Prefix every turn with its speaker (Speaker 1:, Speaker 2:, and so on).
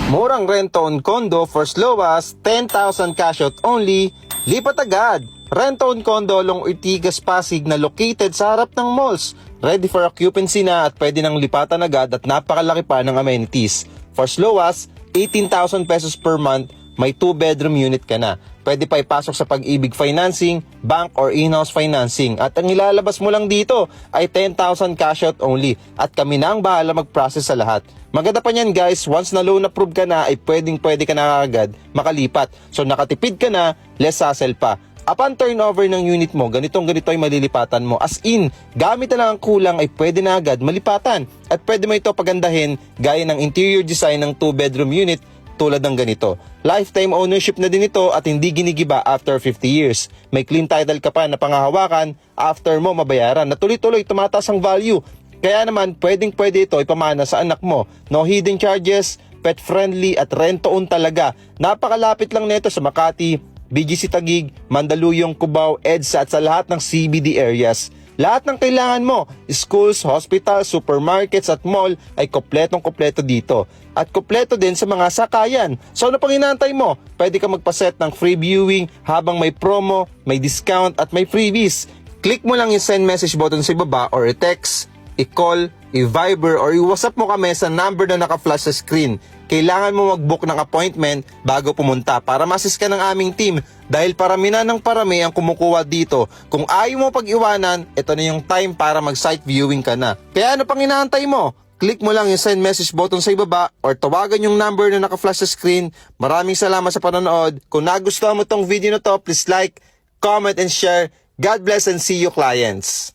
Speaker 1: Murang rent-own condo for as low as 10,000 cash out only. Lipat agad! Rent-own condo along Ortigas, Pasig na located sa harap ng malls. Ready for occupancy na at pwede nang lipatan agad at napakalaki pa ng amenities. For as low as 18,000 pesos per month, may 2-bedroom unit ka na. Pwede pa ipasok sa Pag-ibig Financing, bank or in-house financing. At ang ilalabas mo lang dito ay 10,000 cash out only. At kami na ang bahala mag-process sa lahat. Maganda pa niyan guys, once na loan approved ka na ay pwede ka na agad makalipat. So nakatipid ka na, less hassle pa. Upon turnover ng unit mo, ganito ay malilipatan mo. As in, gamit na lang ang kulang ay pwede na agad malipatan. At pwede mo ito pagandahin gaya ng interior design ng 2-bedroom unit tulad ng ganito. Lifetime ownership na din ito at hindi ginigiba after 50 years. May clean title ka pa na pangahawakan after mo mabayaran na tuloy-tuloy tumataas ang value. Kaya naman pwede ito ipamana sa anak mo. No hidden charges, pet friendly at rent-to-own talaga. Napakalapit lang nito sa Makati, BGC Taguig, Mandaluyong, Cubao, EDSA at sa lahat ng CBD areas. Lahat ng kailangan mo, schools, hospital, supermarkets at mall ay kompletong-kompleto dito. At kompleto din sa mga sakayan. So ano pang inaantay mo? Pwede ka magpaset ng free viewing habang may promo, may discount at may freebies. Click mo lang yung send message button sa ibaba or i-text, i-call, i-Viber or i-WhatsApp mo kami sa number na naka-flash sa screen. Kailangan mo mag-book ng appointment bago pumunta para ma-assist ka ng aming team dahil parami na ng parami ang kumukuha dito. Kung ayaw mo pag-iwanan, ito na yung time para mag-site viewing ka na. Kaya ano pang inaantay mo? Click mo lang yung send message button sa ibaba or tawagan yung number na naka-flash sa screen. Maraming salamat sa panonood. Kung nagustuhan mo tong video na to, please like, comment, and share. God bless and see you clients!